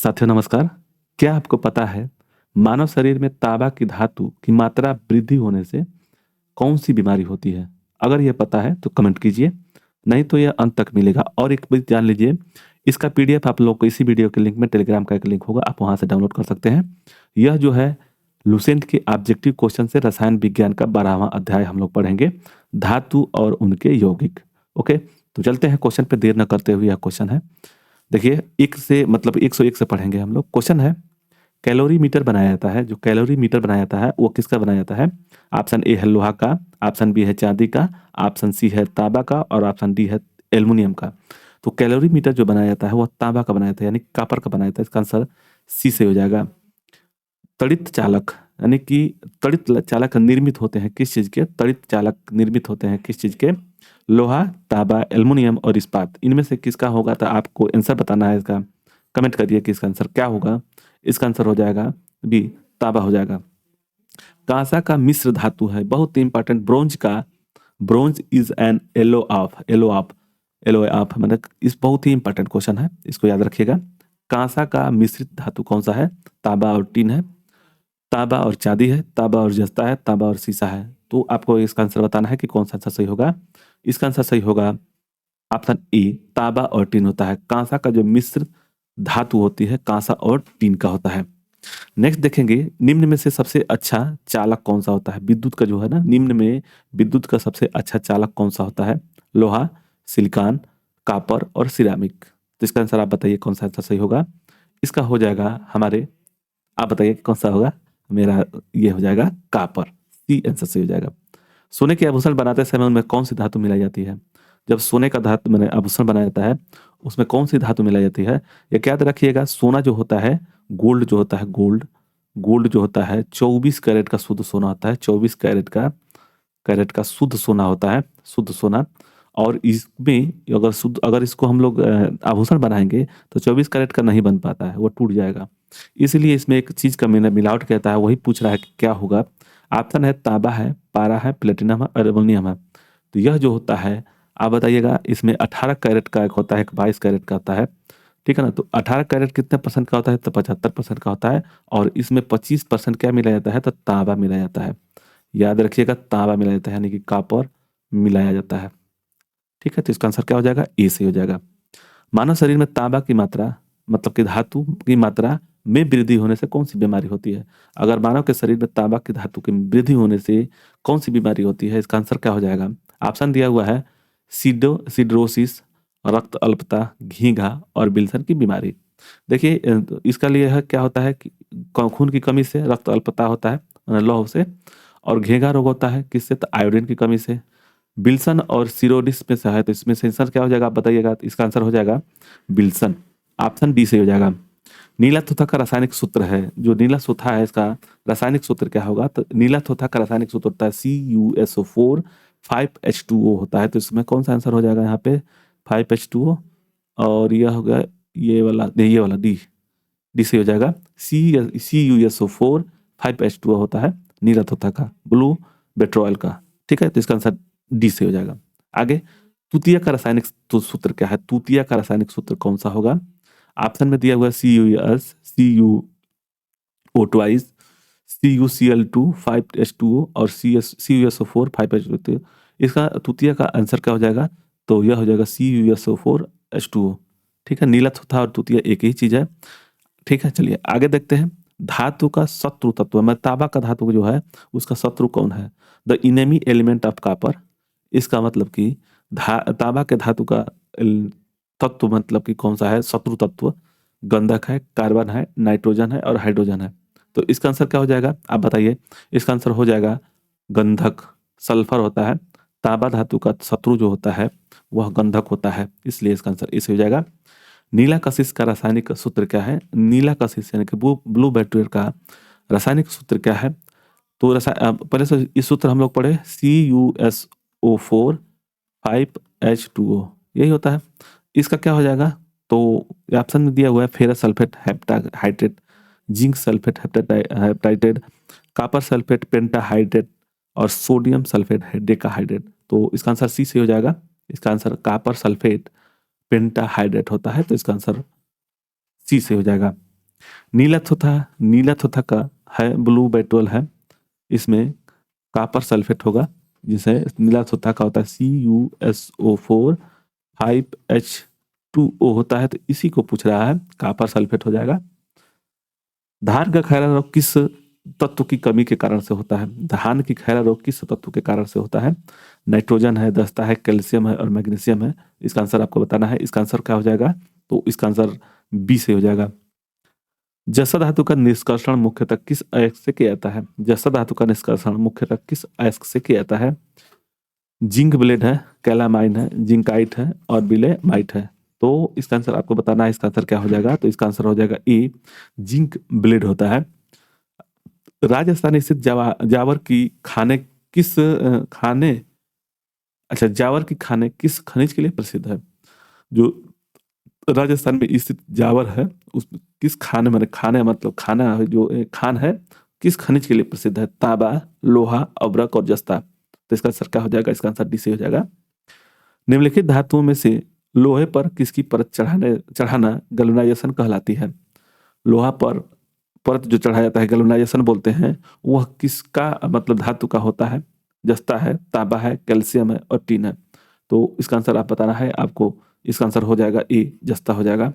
साथियों नमस्कार। क्या आपको पता है मानव शरीर में तांबा की धातु की मात्रा वृद्धि होने से कौन-सी बीमारी होती है? अगर ये पता है तो कमेंट कीजिए, नहीं तो ये अंत तक मिलेगा। और एक बात जान लीजिए, इसका पीडीएफ आप लोग को इसी वीडियो के लिंक में टेलीग्राम का एक लिंक होगा, आप वहाँ से डाउनलोड कर सकते हैं। यह जो है लुसेंट के ऑब्जेक्टिव क्वेश्चन से रसायन विज्ञान का 12वां अध्याय हम लोग पढ़ेंगे, धातु और उनके यौगिक। ओके, तो चलते हैं क्वेश्चन पे देर न करते हुए। यह क्वेश्चन है, देखिए 1 से मतलब 101 से पढ़ेंगे हम लोग। क्वेश्चन है, कैलोरीमीटर बनाया जाता है, जो कैलोरीमीटर बनाया जाता है वो किसका बनाया जाता है? ऑप्शन ए है लोहा का, ऑप्शन बी है चांदी का, ऑप्शन सी है तांबा का और ऑप्शन डी है एल्युमिनियम का। तो कैलोरीमीटर जो बनाया जाता है वो तांबा का बनाया जाता है, यानी कॉपर का बनाया जाता है। इसका आंसर सी से हो जाएगा। तड़ित चालक यानी कि तड़ित चालक निर्मित होते हैं किस चीज के? तड़ित चालक निर्मित होते हैं किस चीज के? लोहा, तांबा, एल्युमिनियम और इस्पात। इनमें से किसका होगा? तो आपको आंसर बताना है इसका। कमेंट करिए कि इसका आंसर क्या होगा। इसका आंसर हो जाएगा बी, तांबा हो जाएगा। कांसा का मिश्र धातु है, बहुत ही इंपॉर्टेंट। ब्रोंज का, bronze is an alloy of मतलब इस बहुत ही इंपॉर्टेंट क्वेश्चन है, इसको याद रखिएगा। कांसा का मिश्रित धातु कौन सा है? तांबा और टीन है, तांबा और चांदी है, तांबा और जस्ता है, तांबा और शीशा है। तो आपको इसका आंसर बताना है कि कौन सा आंसर सही होगा। इसका आंसर सही होगा ऑप्शन ए, तांबा और टीन होता है। कांसा का जो मिश्र धातु होती है कांसा और टीन का होता है। नेक्स्ट देखेंगे, निम्न में से सबसे अच्छा चालक कौन सा होता है? विद्युत का जो है ना, निम्न में विद्युत का सबसे अच्छा चालक कौन सा होता है? लोहा, सिलिकॉन, कॉपर और सिरामिक। तो इसका आंसर आप बताइए कौन सा आंसर सही होगा। इसका हो जाएगा हमारे, आप बताइए कौन सा होगा। मेरा ये हो जाएगा कॉपर, सी आंसर सही हो जाएगा। सोने के आभूषण बनाते समय उनमें कौन सी धातु मिलाई जाती है? जब सोने का धातु मैंने आभूषण बनाया जाता है उसमें कौन सी धातु मिलाई जाती है? ये याद रखिएगा, सोना जो होता है, गोल्ड जो होता है, गोल्ड जो होता है 24 कैरेट का शुद्ध सोना होता है। 24 कैरेट का शुद्ध सोना होता है, शुद्ध सोना। और इसमें अगर इसको हम लोग आभूषण बनाएंगे तो 24 कैरेट का नहीं बन पाता है, वो टूट जाएगा। इसलिए इसमें एक चीज का मैंने मिलावट कहता है, वही पूछ रहा है कि क्या होगा। ऑप्शन है तांबा है, पारा है, प्लेटिनम है और एल्युमिनियम है। तो यह जो होता है आप बताइएगा, इसमें 18 कैरेट का एक होता है, एक 22 कैरेट का होता है, ठीक है ना। तो 18 कैरेट कितने परसेंट का होता है? तो 75% का होता है। और इसमें 25% क्या मिलाया जाता है? तो तांबा मिलाया जाता है। याद रखिएगा, तांबा मिलाया जाता है, यानी कि कॉपर मिलाया जाता है। ठीक है, तो इसका आंसर क्या हो जाएगा? ए से हो जाएगा। मानव शरीर में तांबा की मात्रा मतलब कि धातु की मात्रा में वृद्धि होने से कौन सी बीमारी होती है? अगर मानव के शरीर में तांबा की धातु की वृद्धि होने से कौन सी बीमारी होती है? इसका आंसर क्या हो जाएगा? ऑप्शन दिया हुआ है सिडरोसिस, रक्त अल्पता, घीघा और विल्सन की बीमारी। देखिए इसका लिए है क्या होता है कि खून की कमी से रक्त अल्पता होता है, लौह से। और घेंघा रोग होता है किससे? तो आयोडीन की कमी से। विल्सन और सिरोडिस में से है, तो इसमें से आंसर क्या हो जाएगा आप बताइएगा। तो इसका आंसर हो जाएगा विल्सन, ऑप्शन डी से हो जाएगा। नीला थोथा का रासायनिक सूत्र है, जो नीला थोथा है इसका रासायनिक सूत्र क्या होगा? तो नीला थोथा का रासायनिक सूत्र होता है CuSO4 5H2O होता है। तो इसमें कौन सा आंसर हो जाएगा यहाँ पे? 5H2O। और यह हो गया ये वाला नहीं, ये वाला डी, डी से हो जाएगा। CuSO4 5H2O होता है नीला थोथा का, ब्लू बेट्रोल का। ठीक है, तो इसका आंसर डी से हो जाएगा। आगे, तूतिया का रासायनिक सूत्र क्या है? तूतिया का रासायनिक सूत्र कौन सा होगा? ऑप्शन में दिया हुआ है CuO ट्वाइस, CuCl2 5H2O और CuSO4 5H2O। इसका तूतिया का आंसर क्या हो जाएगा? तो यह हो जाएगा CuSO4H2O। ठीक है, नीला थोथा और तूतिया एक ही चीज है। ठीक है, चलिए आगे देखते हैं। धातु का शत्रु तत्व, मैं तांबा का धातु जो है उसका शत्रु कौन है? The enemy element of copper. इसका मतलब कि तांबा के धातु का तत्व मतलब कि कौन सा है? शत्रु तत्व गंधक है, कार्बन है, नाइट्रोजन है और हाइड्रोजन है। तो इसका आंसर क्या हो जाएगा आप बताइए। इसका आंसर हो जाएगा गंधक, सल्फर होता है। तांबा धातु का शत्रु जो होता है वह गंधक होता है, इसलिए इसका आंसर इसे हो जाएगा। नीला कशिश का रासायनिक सूत्र क्या है? नीला कशिश यानी कि ब्लू बेट्रियर का रासायनिक सूत्र क्या है? तो पहले से इस सूत्र हम लोग पढ़े, CuSO4 5H2O, यही होता है। इसका क्या हो जाएगा? तो ऑप्शन में दिया हुआ है ferrous sulphate hydrate, zinc sulphate heptahydrate, copper sulphate pentahydrate और सोडियम सल्फेट डेकाहाइड्रेट। तो इसका आंसर सी से हो जाएगा। इसका आंसर कॉपर सल्फेट पेंटाहाइड्रेट होता है, तो इसका आंसर सी से हो जाएगा। नीला थोथा का है ब्लू बेटोल है, इसमें कॉपर सल्फेट होगा, जिसे नीलाथोथा का होता है CuSO4 5H2O होता है, तो इसी को पूछ रहा है, कॉपर सल्फेट हो जाएगा। धान का खैरा रोग किस तत्व की कमी के कारण से होता है? धान की खैरा रोग किस तत्व के कारण से होता है? नाइट्रोजन है, दस्ता है, कैल्शियम है और मैग्नीशियम है। इसका आंसर आपको बताना है। इसका आंसर क्या हो जाएगा? तो इसका आंसर बी से हो जाएगा। जस्ता धातु का निष्कर्षण मुख्यतः किस अयस्क से किया जाता है? जस्ता धातु का निष्कर्षण मुख्यतः किस अयस्क से किया जाता है? जिंक ब्लेड है, कैलामाइन है, जिंकाइट है और बिलेमाइट है। तो इसका आंसर आपको बताना है। इसका आंसर क्या हो जाएगा? तो इसका आंसर हो जाएगा ए, जिंक ब्लेड होता है। राजस्थान स्थित जावर की खाने किस खाने अच्छा जावर की खाने किस खनिज के लिए प्रसिद्ध है? जो राजस्थान में स्थित जावर है, उस किस खाने में खाने मतलब खाना जो खान है, किस खनिज के लिए प्रसिद्ध है? तांबा, लोहा, अब्रक और जस्ता। तो इसका आंसर क्या हो जाएगा? इसका आंसर डी से हो जाएगा। निम्नलिखित धातुओं में से लोहे पर किसकी परत चढ़ाना गैल्वेनाइजेशन कहलाती है? लोहा पर परत जो चढ़ाया जाता है, गैल्वेनाइजेशन बोलते हैं, वह किसका मतलब धातु का होता है? जस्ता है, तांबा है, कैल्शियम है और टीन है। तो इसका आंसर आप बताना है आपको। इसका आंसर हो जाएगा ए, जस्ता हो जाएगा।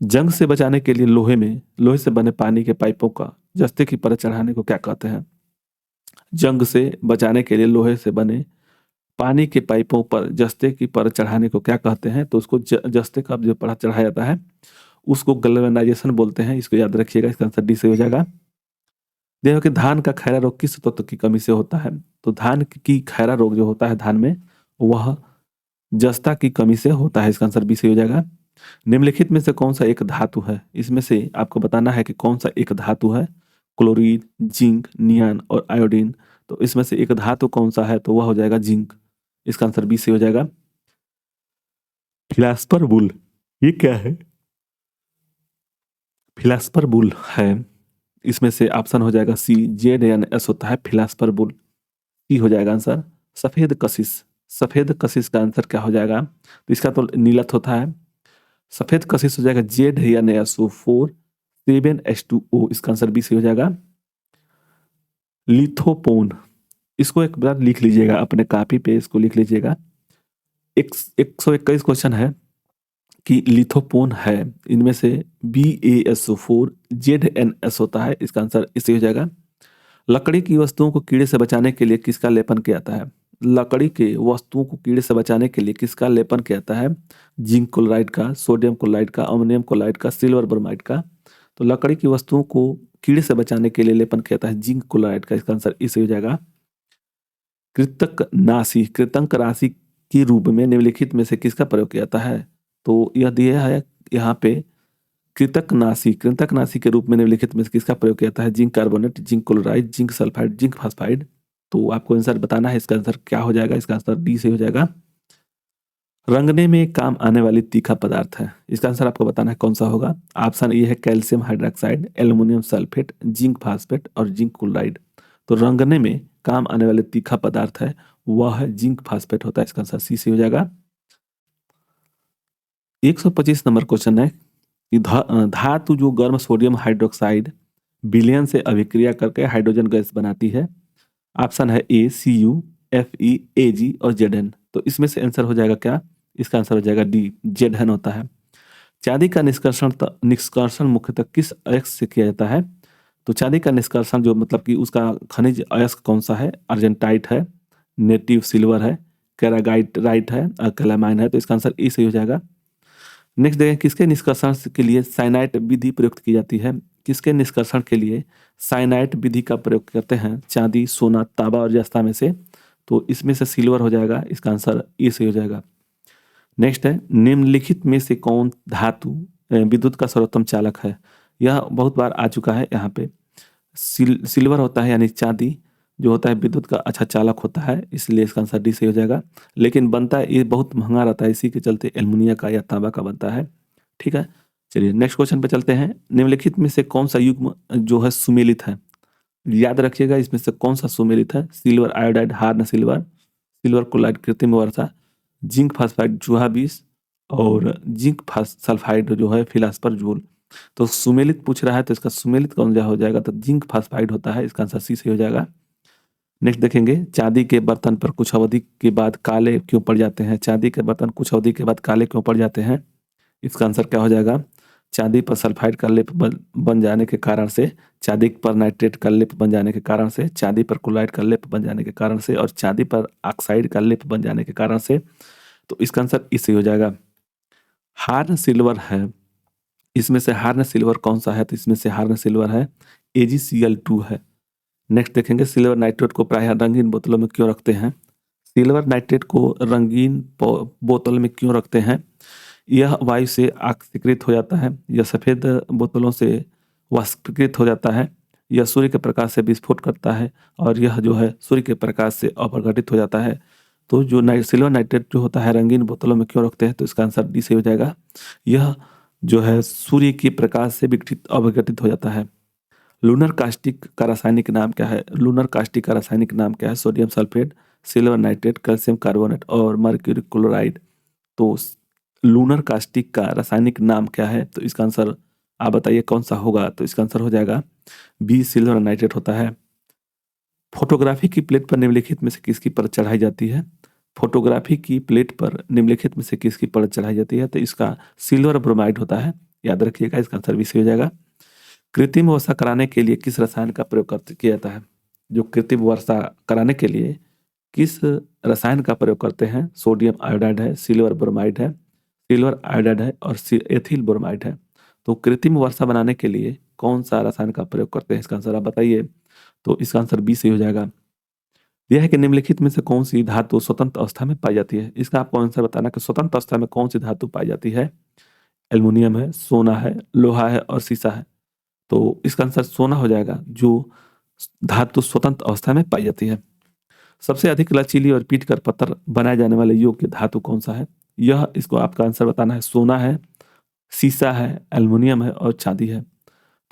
जंग से बचाने के लिए लोहे से बने पानी के पाइपों का जस्ते की परत चढ़ाने को क्या कहते हैं? जंग से बचाने के लिए लोहे से बने पानी के पाइपों पर जस्ते की परत चढ़ाने को क्या कहते हैं? तो उसको जस्ते का जो परत चढ़ाया जाता है उसको गैल्वेनाइजेशन बोलते हैं। इसको याद रखिएगा। इसका आंसर डी से हो जाएगा। देखो कि धान का खैरा रोग किस तत्व की कमी से होता है? तो धान की खैरा रोग जो होता है धान में, वह जस्ता की कमी से होता है। इसका आंसर बी से हो जाएगा। निम्नलिखित में से कौन सा एक धातु है? इसमें से आपको बताना है कि कौन सा एक धातु है। क्लोरीन, जिंक, नियान और आयोडीन। तो इसमें से एक धातु कौन सा है? तो वह हो जाएगा जिंक। इसका आंसर बी से हो जाएगा। फिलास्पर बुल ये क्या है? फिलास्पर बुल है, इसमें से ऑप्शन हो जाएगा सी, ZNS होता है फिलास्पर बुल। सी हो जाएगा आंसर। सफेद कशिश, सफेद कशिश का आंसर क्या हो जाएगा? तो इसका तो नीलत होता है। सफेद कशिश हो जाएगा ZNSO4 7H2O। इसका आंसर बी से हो जाएगा। लिथोपोन, इसको एक बार लिख लीजिएगा अपने कॉपी पे, इसको लिख लीजिएगा। 121 क्वेश्चन है कि लिथोपोन है, इनमें से BaSO4 ZNS होता है। इसका आंसर इसे हो जाएगा। लकड़ी की वस्तुओं को कीड़े से बचाने के लिए किसका लेपन किया जाता है? लकड़ी के वस्तुओं को कीड़े से बचाने के लिए किसका लेपन किया जाता है? जिंक क्लोराइड का, सोडियम क्लोराइड का, अमोनियम क्लोराइड का, सिल्वर ब्रोमाइड का। तो लकड़ी की वस्तुओं को कीड़े से बचाने के लिए लेपन किया जाता है जिंक क्लोराइड का। इसका आंसर इसे हो जाएगा। कृतंक राशि के रूप में निम्नलिखित में से किसका प्रयोग किया जाता है? तो यह दिया है यहाँ पे कृतंकनाशी के रूप में निम्नलिखित में से किसका प्रयोग किया जाता है? Zinc carbonate, zinc chloride, zinc sulphide, zinc phosphide. तो आपको आंसर बताना है। इसका आंसर क्या हो जाएगा? इसका आंसर डी से हो जाएगा। रंगने में काम आने वाली तीखा पदार्थ है, इसका आंसर आपको बताना है कौन सा होगा। ऑप्शन ए है calcium hydroxide, aluminium sulphate, zinc phosphate और जिंक क्लोराइड। तो रंगने में काम आने वाले तीखा पदार्थ है वह है जिंक फास्फेट होता है। इसका आंसर सी से हो जाएगा। 125 नंबर क्वेश्चन है कि धातु जो गर्म सोडियम हाइड्रोक्साइड विलयन से अभिक्रिया करके हाइड्रोजन गैस बनाती है। ऑप्शन है ए Cu, Fe, Ag और Zn। तो इसमें से आंसर हो जाएगा क्या? इसका आंसर हो जाएगा डी, Zn होता है। चांदी का निष्कर्षण मुख्यतः किस अयस्क से किया जाता है? तो चांदी का निष्कर्षण जो मतलब कि उसका खनिज अयस्क कौन सा है? अर्जेंटाइट है, नेटिव सिल्वर है, कैरागाइट है और कैलामाइन है। तो इसका आंसर ए सही हो जाएगा। नेक्स्ट देखें किसके निष्कर्षण के लिए साइनाइट विधि प्रयुक्त की जाती है? किसके निष्कर्षण के लिए साइनाइट विधि का प्रयोग करते हैं? चांदी, सोना, तांबा और जस्ता में से। तो इसमें से सिल्वर हो जाएगा। इसका आंसर ए से हो जाएगा। नेक्स्ट है निम्नलिखित में से कौन धातु विद्युत का सर्वोत्तम चालक है? यह बहुत बार आ चुका है यहाँ पे। सिल्वर होता है यानी चांदी जो होता है विद्युत का अच्छा चालक होता है, इसलिए इसका आंसर डी से हो जाएगा। लेकिन बनता है ये बहुत महंगा रहता है, इसी के चलते एल्युमिनियम का या तांबा का बनता है। ठीक है, चलिए नेक्स्ट क्वेश्चन पे चलते हैं। निम्नलिखित में से कौन सा युग्म जो है सुमेलित है? याद रखिएगा इसमें से कौन सा सुमेलित है। Silver iodide horn silver, silver chloride कृत्रिम वर्षा, जिंक फास्फाइड चूहा विष और जिंक सल्फाइड जो है फिलास्पर जूल। तो सुमेलित पूछ रहा है, तो इसका सुमेलित कौन सा हो जाएगा, तो जिंक फास्फाइड होता है, इसका आंसर सी सही हो जाएगा। नेक्स्ट देखेंगे, चांदी के बर्तन पर कुछ अवधि के बाद काले क्यों पड़ जाते हैं? चांदी के बर्तन कुछ अवधि के बाद काले क्यों पड़ जाते हैं? इसका आंसर क्या हो जाएगा? चांदी पर सल्फाइड का लेप बन जाने के कारण से, चांदी पर नाइट्रेट का लेप बन जाने के कारण से, चांदी पर क्लोराइड का लेप बन जाने के कारण से, और चांदी पर ऑक्साइड का लेप बन जाने के कारण से। तो इसका आंसर इसी हो जाएगा। हार्न सिल्वर है, इसमें से हार्न सिल्वर कौन सा है? तो इसमें से हार्न सिल्वर है AgCl2 है। नेक्स्ट देखेंगे, सिल्वर नाइट्रेट को प्रायः रंगीन बोतलों में क्यों रखते हैं? सिल्वर नाइट्रेट को रंगीन बोतल में क्यों रखते हैं? यह वायु से ऑक्सीकृत हो जाता है, यह सफ़ेद बोतलों से वाष्पीकृत हो जाता है, यह सूर्य के प्रकाश से विस्फोट करता है, और यह जो है सूर्य के प्रकाश से अपघटित हो जाता है। तो जो सिल्वर नाइट्रेट जो होता है रंगीन बोतलों में क्यों रखते हैं? तो इसका आंसर डी से हो जाएगा। यह जो है सूर्य के प्रकाश से विघटित अपघटित हो जाता है। लूनर कास्टिक का रासायनिक नाम क्या है? लूनर कास्टिक का रासायनिक नाम क्या है? Sodium sulphate, silver nitrate, calcium carbonate और मर्क्यूरी क्लोराइड। तो लूनर कास्टिक का रासायनिक नाम क्या है? तो इसका आंसर आप बताइए कौन सा होगा? तो इसका आंसर हो जाएगा बी, सिल्वर नाइट्रेट होता है। फोटोग्राफी की प्लेट पर निम्नलिखित में से किसकी परत चढ़ाई जाती है? फोटोग्राफी की प्लेट पर निम्नलिखित में से किसकी परत चढ़ाई जाती है? तो इसका सिल्वर ब्रोमाइड होता है, याद रखिएगा। इसका आंसर भी सही हो जाएगा। कृत्रिम वर्षा कराने के लिए किस रसायन का प्रयोग किया जाता है? जो कृत्रिम वर्षा कराने के लिए किस रसायन का प्रयोग करते हैं? सोडियम आयोडाइड है, सिल्वर ब्रोमाइड है, सिल्वर आयोडाइड है और एथिल ब्रोमाइड है। तो कृत्रिम वर्षा बनाने के लिए कौन सा रसायन का प्रयोग करते हैं? इसका आंसर आप बताइए। तो इसका आंसर बी सही हो जाएगा। यह है कि निम्नलिखित में से कौन सी धातु स्वतंत्र अवस्था में पाई जाती है? इसका आपको आंसर बताना कि स्वतंत्र अवस्था में कौन सी धातु पाई जाती है। एल्युमिनियम है, सोना है, लोहा है और सीसा है। तो इसका आंसर सोना हो जाएगा, जो धातु स्वतंत्र अवस्था में पाई जाती है। सबसे अधिक लचीली और पीट कर पत्थर बनाए जाने वाले योग्य धातु कौन सा है? यह इसको आपका आंसर बताना है। सोना है, सीसा है, एल्युमिनियम है और चांदी है।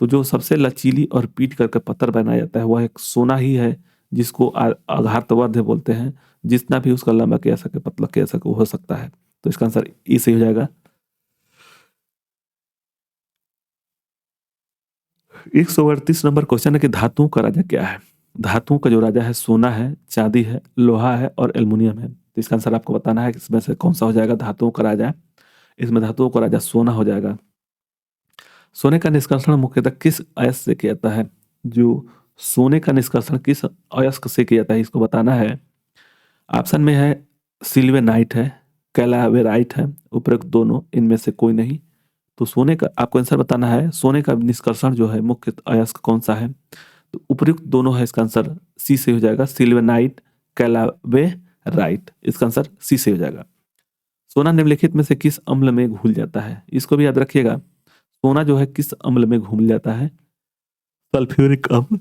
तो जो सबसे लचीली और पीट करके पत्थर बनाया जाता है वह एक सोना ही है, जिसको आघातवर्ध बोलते हैं। जितना भी उसका लंबा किया सके, पतला किया सके, वो हो सकता है। तो इसका आंसर ई सही हो जाएगा। 138 नंबर क्वेश्चन है कि धातुओं का राजा क्या है? धातुओं का जो राजा है सोना है, चांदी है, लोहा है और एल्युमिनियम है। तो इसका आंसर आपको बताना है कि इसमें से कौन सा हो जाएगा धातुओं का राजा। इसमें धातुओं का राजा सोना हो जाएगा। सोने का निष्कर्षण मुख्यतः किस अयस्क से किया जाता है? जो सोने का निष्कर्षण किस अयस्क से किया जाता है, इसको बताना है। ऑप्शन में है सिल्वेनाइट है, कैलावेराइट है, उपरोक्त दोनों इनमें से कोई नहीं। तो सोने का आपको आंसर बताना है, सोने का निष्कर्षण जो है मुख्य अयस्क कौन सा है? तो उपयुक्त दोनों है, इसका आंसर सी से हो जाएगा। सिल्वेनाइट, कैलावेराइट, इसका आंसर सी से हो जाएगा। सोना निम्नलिखित में से किस अम्ल में घुल जाता है? इसको भी याद रखिएगा। सोना जो है किस अम्ल में घुल जाता है? सल्फ्यूरिक अम्ल,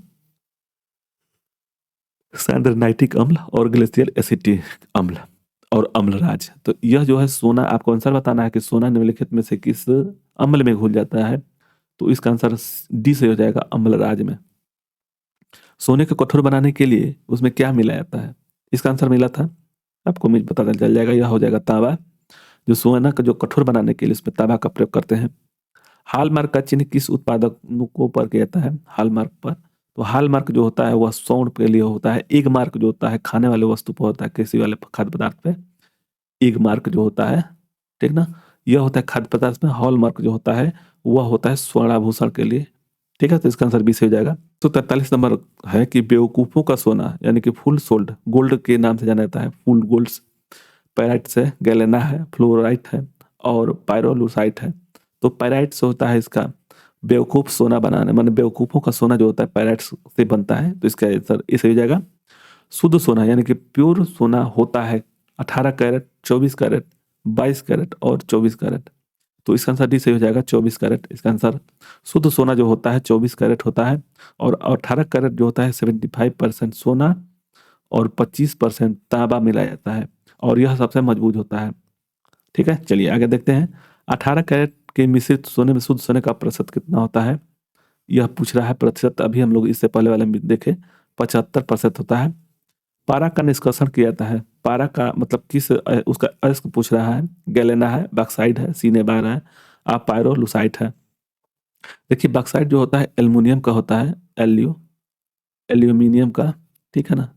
सैंडरनाइटिक अम्ल और ग्लेशियल एसिटिक अम्ल और अम्लराज। तो यह जो है सोना, आपको आंसर बताना है कि सोना निम्नलिखित में से किस अम्ल में घुल जाता है। तो इसका आंसर डी से हो जाएगा, अम्लराज में। सोने को कठोर बनाने के लिए उसमें क्या मिलाया जाता है? इसका आंसर मिला था आपको, मुझे पता चल जाएगा। यह हो जाएगा तांबा। जो सोना का जो कठोर बनाने के लिए उसमें तांबा का प्रयोग करते हैं। हॉलमार्क का चिन्ह किस उत्पादकों पर किया जाता है? हॉलमार्क पर, तो हॉलमार्क जो होता है वह स्वर्ण के लिए होता है। एग मार्क जो होता है खाने वाले वस्तु पर होता है, कृषि वाले खाद्य पदार्थ पे। एग मार्क जो होता है, ठीक ना, यह होता है खाद्य पदार्थ में। हॉलमार्क जो होता है वह होता है स्वर्णाभूषण के लिए, ठीक है। तो इसका आंसर बी से हो जाएगा। तो 43 नंबर है कि बेवकूफों का सोना यानी कि फुल सोल्ड गोल्ड के नाम से जाना जाता है। फुल गोल्ड्स पैराइट्स है, गैलेना है, फ्लोराइट है और पायरोलुसाइट है। तो पैराइट्स होता है इसका बेवकूफ सोना बनाने, माने बेवकूफों का सोना जो होता है पैराइट्स से बनता है। तो इसका आंसर इसे हो जाएगा। शुद्ध सोना यानी कि प्योर सोना होता है 18 कैरेट, 24 कैरेट, 22 कैरेट और 24 कैरेट। तो इसका आंसर डी से हो जाएगा 24 कैरेट। इसका आंसर शुद्ध सोना जो होता है 24 कैरेट होता है, और 18 कैरेट जो होता है 75% सोना और 25% तांबा मिलाया जाता है, और यह सबसे मजबूत होता है, ठीक है। चलिए आगे देखते हैं। 18 कैरेट के मिश्रित सोने में शुद्ध सोने का प्रतिशत कितना होता है? यह पूछ रहा है प्रतिशत। अभी हम लोग इससे पहले वाले में देखे 75% होता है। पारा का निष्कर्षण किया जाता है। पारा का मतलब किस उसका अयस्क पूछ रहा है। गैलेना है, बॉक्साइट है, सीनेबार है, पायरोलुसाइट है। देखिए बॉक्साइट जो होता है एल्युमिनियम का होता है, एल्यूमिनियम का, ठीक है ना,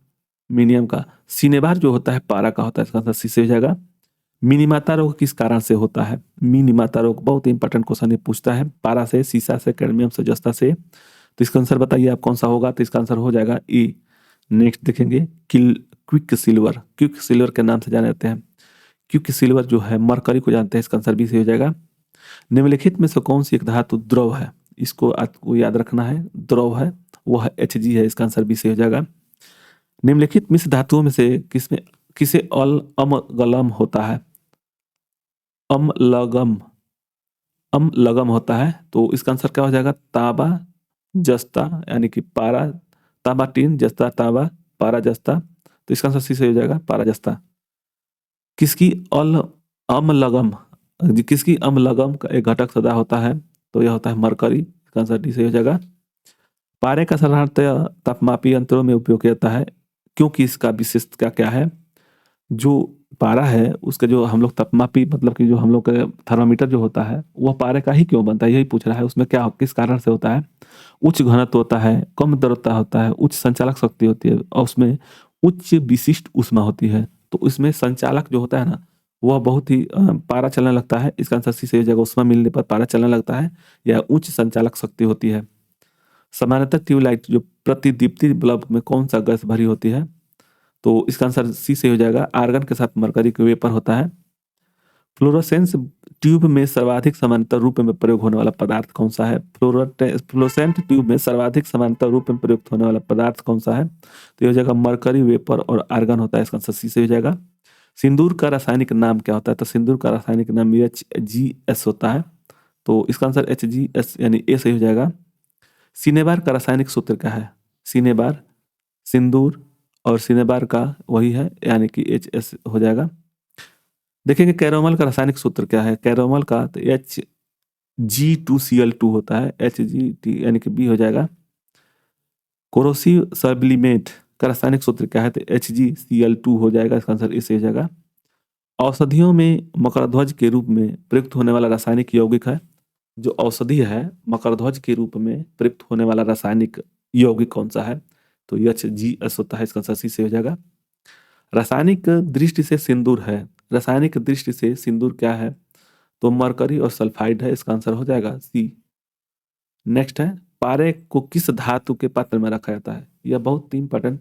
मीनियम का। सिनेबार जो होता है पारा का होता है, इसका आंसर सी से हो जाएगा। मिनीमाता रोग किस कारण से होता है? मिनीमाता रोग बहुत इंपॉर्टेंट क्वेश्चन ये पूछता है, पारा से, सीसा से, कैडमियम से, जस्ता से। तो इसका आंसर बताइए आप कौन सा होगा? तो इसका आंसर हो जाएगा ई। नेक्स्ट देखेंगे क्विक सिल्वर, क्विक सिल्वर के नाम से जाने जाते हैं। क्विक सिल्वर जो है मरकरी को जानते हैं, इसका आंसर बी से हो जाएगा। निम्नलिखित में से कौन सी एक धातु द्रव है? इसको आपको याद रखना है, द्रव है, वो है Hg है, इसका आंसर बी से हो जाएगा। निम्नलिखित मिश्र धातुओं में से किसमें किसे अम्लगम होता है? अम्लगम, अम्लगम होता है, तो इसका आंसर क्या हो जाएगा? तांबा, जस्ता, यानी कि पारा, तांबा टीन, जस्ता तांबा, पारा जस्ता। तो इसका आंसर सी से हो जाएगा, पारा जस्ता। किसकी अम्लगम, किसकी अम्लगम का एक घटक सदा होता है? तो यह होता है मरकरी, इसका आंसर डी से हो जाएगा। पारे का साधारणतया तापमापी यंत्रों में उपयोग किया जाता है, क्योंकि इसका विशिष्टता क्या है? जो पारा है उसका जो हम लोग तापमापी, मतलब कि जो हम लोग का थर्मामीटर जो होता है वह पारे का ही क्यों बनता है, यही पूछ रहा है। उसमें क्या किस कारण से होता है? उच्च घनत्व होता है, कम द्रव्यता होता है, उच्च संचालक शक्ति होती है, और उसमें उच्च विशिष्ट ऊष्मा होती है। तो इसमें संचालक जो होता है ना, वह बहुत ही पारा चलने लगता है, इसका आंसर सी से हो जाएगा। ऊष्मा मिलने पर पारा चलने लगता है, या उच्च संचालक शक्ति होती है। सामान्यतः ट्यूबलाइट जो प्रतिदीप्ति बल्ब में कौन सा गैस भरी होती है? तो इसका आंसर सी से हो जाएगा, आर्गन के साथ मरकरी के वेपर होता है। फ्लोरोसेंस ट्यूब में सर्वाधिक समानांतर रूप में प्रयोग होने वाला पदार्थ कौन सा है? फ्लोरोसेंट ट्यूब में सर्वाधिक समानांतर रूप में प्रयुक्त होने वाला पदार्थ कौन सा है? तो ये हो जाएगा मरकरी, वेपर और आर्गन होता है, इसका आंसर सी से हो जाएगा। सिंदूर का रासायनिक नाम क्या होता है? तो सिंदूर का रासायनिक नाम HGS होता है, तो इसका आंसर HGS यानी ए से हो जाएगा। सिनेबार का रासायनिक सूत्र क्या है? सिनेबार, सिंदूर और सिनेबार का वही है, यानी कि HS हो जाएगा। देखेंगे कैरोमल का रासायनिक सूत्र क्या है? कैरोमल का तो Hg2Cl2 होता है, HGT यानी कि बी हो जाएगा। कोरोसिव सब्लिमेट का रासायनिक सूत्र क्या है? तो HgCl2 हो जाएगा, इसका आंसर इसे हो जाएगा। औषधियों में मकरध्वज के रूप में प्रयुक्त होने वाला रासायनिक यौगिक है, जो औषधि है मकरध्वज के रूप में प्रयुक्त होने वाला रासायनिक यौगिक कौन सा है? तो HGS होता है, इसका आंसर सी से हो जाएगा। रासायनिक दृष्टि से सिंदूर है, रासायनिक दृष्टि से सिंदूर क्या है? तो मरकरी और सल्फाइड है, इसका आंसर हो जाएगा सी। नेक्स्ट है, पारे को किस धातु के पात्र में रखा जाता है? यह बहुत ही इंपॉर्टेंट,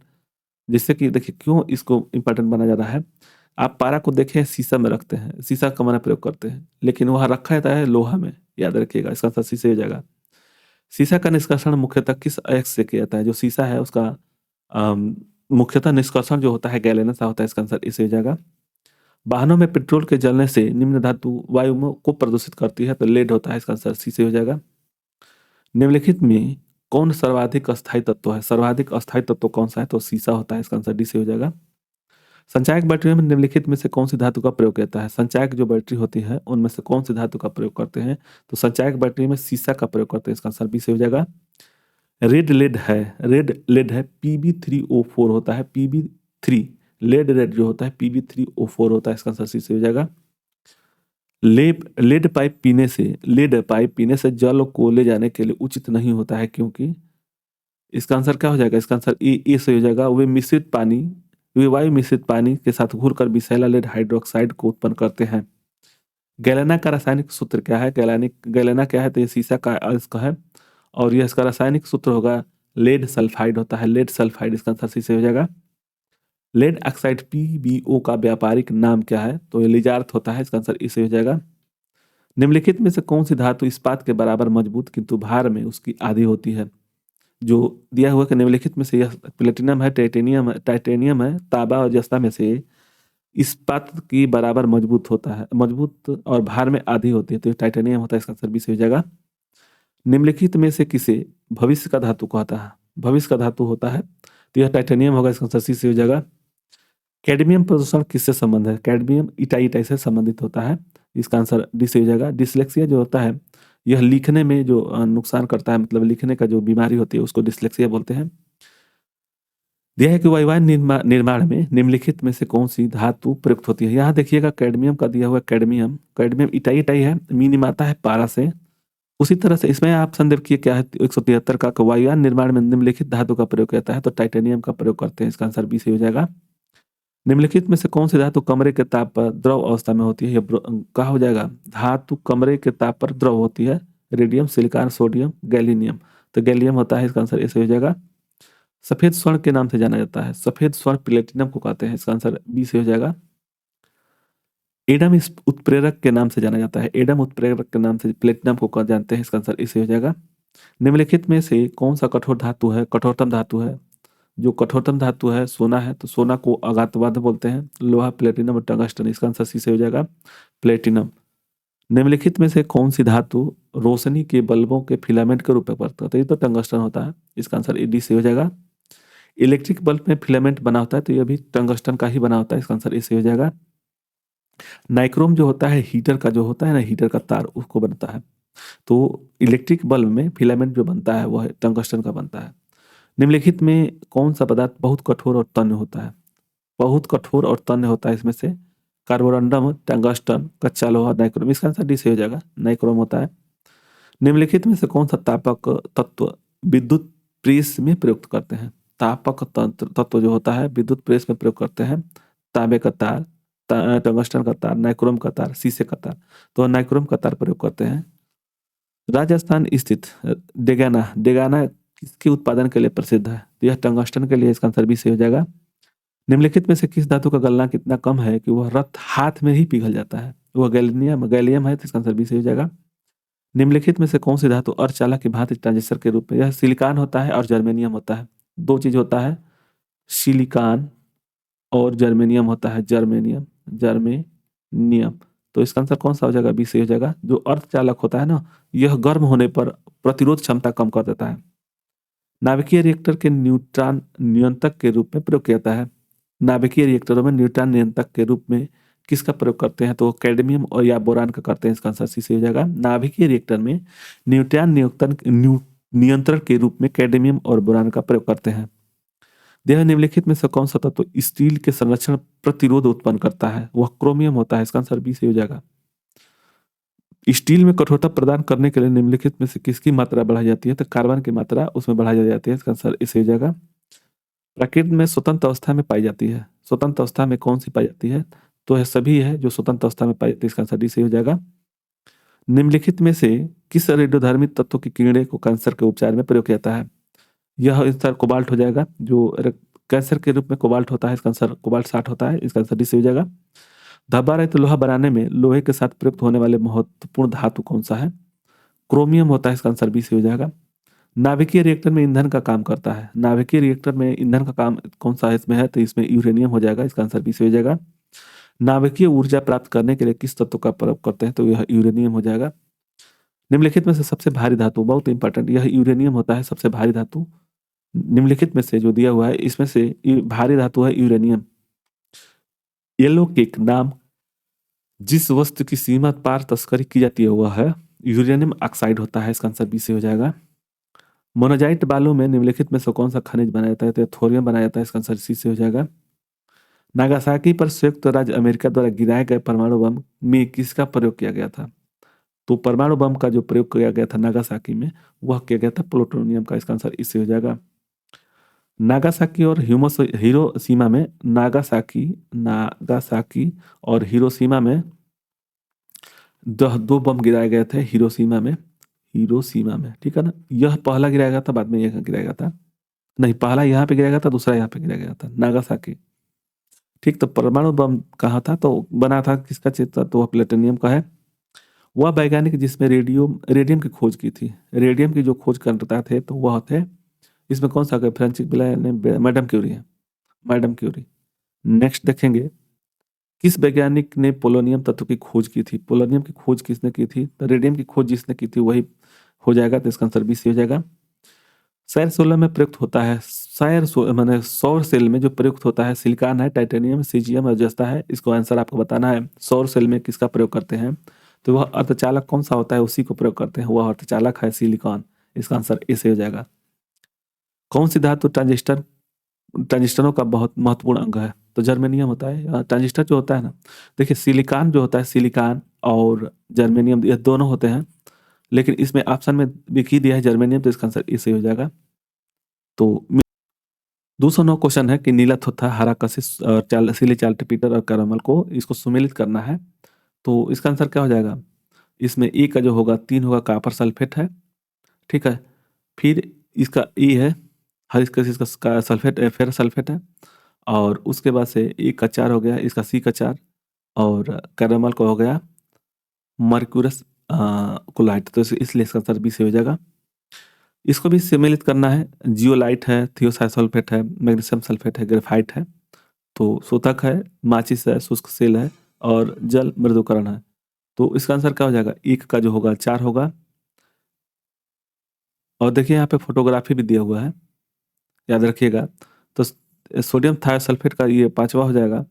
जिससे कि देखिए क्यों इसको इंपॉर्टेंट बना जा रहा है। आप पारा को देखें शीशा में रखते हैं, शीशा का माना प्रयोग करते हैं, लेकिन वह रखा जाता है लोहा में, याद रखिएगा, इसका आंसर सी से हो जाएगा। शीशा का निष्कर्षण मुख्यतः किस अयस्क से किया जाता है? जो शीशा है उसका मुख्यतः निष्कर्षण जो होता है गैलेना सा होता है, इसका आंसर इसे हो जाएगा। वाहनों में पेट्रोल के जलने से निम्न धातु को प्रदूषित करती है, तो लेड होता है, इसका आंसर सी से हो जाएगा। निम्नलिखित में कौन सर्वाधिक अस्थायी तत्व है? सर्वाधिक अस्थायी तत्व कौन सा है? तो सीसा होता है, इसका आंसर डी से हो जाएगा। संचायक बैटरी में निम्नलिखित में से कौन सी धातु का प्रयोग किया जाता है? संचायक जो बैटरी होती है उनमें से कौन सी धातु का प्रयोग करते हैं? तो संचायक बैटरी में सीसा का प्रयोग करते हैं, इसका आंसर बी से हो जाएगा। रेड लेड है, रेड लेड है, Pb3O4 होता है, Pb3, लेड रेड जो होता है Pb3O4 होता है, इसका आंसर सी से हो जाएगा। लेड पाइप पीने से जल को ले जाने के लिए उचित नहीं होता है, क्योंकि इसका आंसर क्या हो जाएगा? इसका आंसर ए से हो जाएगा। वे वायु मिश्रित पानी के साथ घुलकर विषैला लेड हाइड्रोक्साइड को उत्पन्न करते हैं। गैलेना का रासायनिक सूत्र क्या है? गैलेना क्या है? तो ये सीसा का अयस्क है, और यह इसका रासायनिक सूत्र होगा लेड सल्फाइड होता है, लेड सल्फाइड, इसका आंसर सी से हो जाएगा। लेड ऑक्साइड PbO का व्यापारिक नाम क्या है? तो ये लिजार्थ होता है, इसका आंसर इसे हो जाएगा। निम्नलिखित में से कौन सी धातु इस्पात के बराबर मजबूत किंतु भार में उसकी आधी होती है? जो दिया हुआ कि निम्नलिखित में से यह प्लेटिनम है, टाइटेनियम है, तांबा और जस्ता में से इस्पात की बराबर मजबूत होता है, मजबूत और भार में आधी होती है, तो टाइटेनियम होता है, इसका आंसर बी से हो जाएगा। निम्नलिखित में से किसे भविष्य का धातु कहता है? भविष्य का धातु होता है, तो यह टाइटेनियम होगा, इसका आंसर सी से हो जाएगा। कैडमियम प्रदूषण किससे संबंध है? कैडमियम इटाई से संबंधित होता है, इसका आंसर डी से हो जाएगा। डिसलेक्सिया जो होता है यह लिखने में जो नुकसान करता है, मतलब लिखने का जो बीमारी होती है उसको डिसलेक्सिया बोलते हैं। दिया है कि वायुयान निर्माण में निम्नलिखित में से कौन सी धातु प्रयुक्त होती है? यहाँ देखिएगा कैडमियम का दिया हुआ, कैडमियम इटाई है, मिनीमाता है पारा से, उसी तरह से इसमें ऑप्शन देखिए क्या है 173 का वायुयान निर्माण में निम्नलिखित धातु का प्रयोग किया जाता है, तो टाइटेनियम का प्रयोग करते हैं, इसका आंसर बी सही हो जाएगा। निम्नलिखित में से कौन सी धातु कमरे के ताप पर द्रव अवस्था में होती है, ये कहा हो जाएगा धातु कमरे के ताप पर द्रव होती है, रेडियम, सिलिकॉन, सोडियम, गैलीनियम, तो गैलियम होता है, इसका आंसर ए सही हो जाएगा। सफेद स्वर्ण के नाम से जाना जाता है, सफेद स्वर्ण प्लेटिनम को कहते हैं, इसका आंसर बी सही हो जाएगा। एडम इस उत्प्रेरक के नाम से जाना जाता है, एडम उत्प्रेरक के नाम से प्लेटिनम को जानते हैं, इसका आंसर इसे हो जाएगा। निम्नलिखित में से कौन सा कठोर धातु है, कठोरतम धातु है, जो कठोरतम धातु है सोना है, तो सोना को अगातवाद बोलते हैं, लोहा, प्लेटिनम और टंगस्टन, इसका आंसर सी से हो जाएगा प्लेटिनम। निम्नलिखित में से कौन सी धातु रोशनी के बल्बों के फिलामेंट के रूप में बढ़ता है, तो ये तो टंगस्टन होता है, इसका आंसर डी से हो जाएगा। इलेक्ट्रिक बल्ब में फिलामेंट बना होता है, तो ये भी टंगस्टन का ही बना होता है, इसका आंसर ए से हो जाएगा। नाइक्रोम जो होता है हीटर का, जो होता है ना हीटर का तार, उसको बनता है, तो इलेक्ट्रिक बल्ब में फिलामेंट जो बनता है वह टंगस्टन का बनता है। निम्नलिखित में कौन सा पदार्थ बहुत कठोर और तन्य होता है, बहुत कठोर और तन्य होता है, इसमें से कार्बोरंडम, टंगस्टन, कच्चा लोहा, नाइक्रोम, इसका आंसर डी से हो जाएगा, नाइक्रोम होता है। निम्नलिखित में से कौन सा तापक तत्व विद्युत प्रेस में प्रयुक्त करते हैं, तापक तत्व जो होता है विद्युत प्रेस में प्रयोग करते हैं, तांबे का तार, टंगस्टन का तार, नाइक्रोम का तार, शीशे का तार, तो नाइक्रोम का तार प्रयोग करते हैं। राजस्थान स्थित डेगाना, डेगाना किसके उत्पादन के लिए प्रसिद्ध है, तो यह टंगस्टन के लिए, इसका आंसर भी सही हो जाएगा। निम्नलिखित में से किस धातु का गलना कितना कम है कि वह रक्त हाथ में ही पिघल जाता है, वह गैलियम, गैलियम है, तो इसका आंसर भी सही हो जाएगा। निम्नलिखित में से कौन सी धातु अर्धचालक की भांति ट्रांजिस्टर के रूप में, यह सिलिकॉन होता है और जर्मेनियम होता है, दो चीज होता है, सिलिकॉन और जर्मेनियम होता है, जर्मेनियम, जर्मेनियम, तो इसका आंसर कौन सा हो जाएगा, बी सही हो जाएगा। जो अर्धचालक होता है ना, यह गर्म होने पर प्रतिरोध क्षमता कम कर देता है। नाभिकीय रिएक्टर के न्यूट्रॉन नियंत्रक के रूप में प्रयोग किया जाता है, नाभिकीय रिएक्टरों में न्यूट्रॉन नियंत्रक के रूप में किसका प्रयोग करते हैं, तो कैडमियम और या बोरान का करते हैं, इसका आंसर सी से हो जाएगा। नाभिकीय रिएक्टर में न्यूट्रॉन नियंत्रण के रूप में कैडमियम और बोरान का प्रयोग करते हैं। यह निम्नलिखित में से कौन सा तत्व स्टील के संरक्षण प्रतिरोध उत्पन्न करता है, वह क्रोमियम होता है, इसका आंसर बी से हो जाएगा। स्टील में कठोरता प्रदान करने के लिए निम्नलिखित में से किसकी मात्रा बढ़ाई जाती है, तो कार्बन की मात्रा उसमें बढ़ाई जाती है, इसका आंसर इसे हो जाएगा। प्रकृति में स्वतंत्र अवस्था में पाई जाती है, स्वतंत्र अवस्था में कौन सी पाई जाती है, तो यह सभी है जो स्वतंत्र अवस्था में पाई जाती है, इसका आंसर डी से हो जाएगा। निम्नलिखित में से किस रेडियोधर्मी तत्व की किरणें को कैंसर के उपचार में प्रयोग किया जाता है, यह आंसर कोबाल्ट हो जाएगा, जो कैंसर के रूप में कोबाल्ट होता है, इसका आंसर कोबाल्ट 60 होता है, इसका आंसर डी से हो जाएगा। धब्बा रहित लोहा बनाने में लोहे के साथ प्रयुक्त होने वाले महत्वपूर्ण धातु कौन सा है, क्रोमियम होता है, इसका आंसर बी से हो जाएगा। नाभिकीय रिएक्टर में ईंधन का काम करता है, नाभिकीय रिएक्टर में ईंधन का काम कौन सा इसमें है, तो इसमें यूरेनियम हो जाएगा, इसका आंसर बी से हो जाएगा। नाभिकीय ऊर्जा प्राप्त करने के लिए किस तत्व का प्रयोग करते हैं, तो यह यूरेनियम हो जाएगा। निम्नलिखित में से सबसे भारी धातु, बहुत इंपॉर्टेंट, यह यूरेनियम होता है सबसे भारी धातु। निम्नलिखित में से जो दिया हुआ है इसमें से भारी धातु है यूरेनियम। येलो केक नाम जिस वस्तु की सीमा पार तस्करी की जाती है वह है यूरेनियम ऑक्साइड होता है, इसका आंसर बी से हो जाएगा। मोनाजाइट बालू में निम्नलिखित में से कौन सा खनिज बनाया जाता है, तो थोरियम बनाया जाता है, इसका आंसर सी से हो जाएगा। नागासाकी पर संयुक्त राज्य अमेरिका द्वारा गिराए गए परमाणु बम में किसका प्रयोग किया गया था, तो परमाणु बम का जो प्रयोग किया गया था नागासाकी में वह किया गया था प्लूटोनियम का, इसका आंसर इससे हो जाएगा। नागासाकी और हिरोशिमा में, नागासाकी और हिरोशिमा में दो बम गिराए गए थे, हिरोशिमा में, ठीक है ना। यह पहला गिराया गया था, बाद में यह गिराया गया था, नहीं पहला यहाँ पे गिराया गया था, दूसरा यहाँ पे गिराया गया था, नागासाकी, ठीक। तो परमाणु बम कहाँ था, तो बना था किसका चित्र, तो वह प्लेटोनियम का है। वह वैज्ञानिक जिसमें रेडियम की खोज की थी, रेडियम की जो खोज करता थे तो वह थे, इसमें कौन सा फ्रेंच मैडम क्यूरी है, मैडम क्यूरी। नेक्स्ट देखेंगे किस वैज्ञानिक ने पोलोनियम तत्व की खोज की थी, पोलोनियम की खोज किसने की थी, तो रेडियम की खोज जिसने की थी वही हो जाएगा, तो इसका आंसर बी सी हो जाएगा। सौर सोलर में प्रयुक्त होता है, माने सौर सेल में जो प्रयुक्त होता है सिलिकॉन है, टाइटेनियम, सीजियम और जस्ता है, इसको आंसर आपको बताना है। सौर सेल में किसका प्रयोग करते हैं, तो वह अर्धचालक कौन सा होता है उसी को प्रयोग करते हैं, वह अर्धचालक है सिलिकॉन, इसका आंसर ए से हो जाएगा। कौन सी धातु ट्रांजिस्टरों का बहुत महत्वपूर्ण अंग है, तो जर्मेनियम होता है। ट्रांजिस्टर जो होता है ना, देखिए सिलिकॉन जो होता है, सिलिकॉन और जर्मेनियम ये दोनों होते हैं, लेकिन इसमें ऑप्शन में लिख ही दिया है जर्मेनियम, तो इसका आंसर ए सही हो जाएगा। तो 209 क्वेश्चन है कि नीला थोथा, हरा कशिश और सिली चाल्टपीटर और कैरामल को इसको सुमेलित करना है। तो इसका आंसर क्या हो जाएगा? इसमें ए का जो होगा 3 होगा कॉपर सल्फेट है, ठीक है। फिर इसका ए है हर कशिश का सल्फेट फेरस सल्फेट है, और उसके बाद से ए का 4 हो गया, इसका सी का 4, और कैरामल का हो गया मर्क्यूरस क्लोराइड, तो इसलिए इसका आंसर बी से हो जाएगा। इसको भी सम्मिलित करना है, जियोलाइट है, थियोसाइसल्फेट है, मैग्नीशियम सल्फेट है, ग्रेफाइट है, तो शोधक है, माचिस है, शुष्क सेल है, और जल मृदुकरण है। तो इसका आंसर क्या हो जाएगा? एक का जो होगा 4 होगा। और देखिए यहाँ पे फोटोग्राफी भी दिया हुआ है, याद रखिएगा। तो सोडियम थायोसल्फेट का ये 5वां हो जाएगा,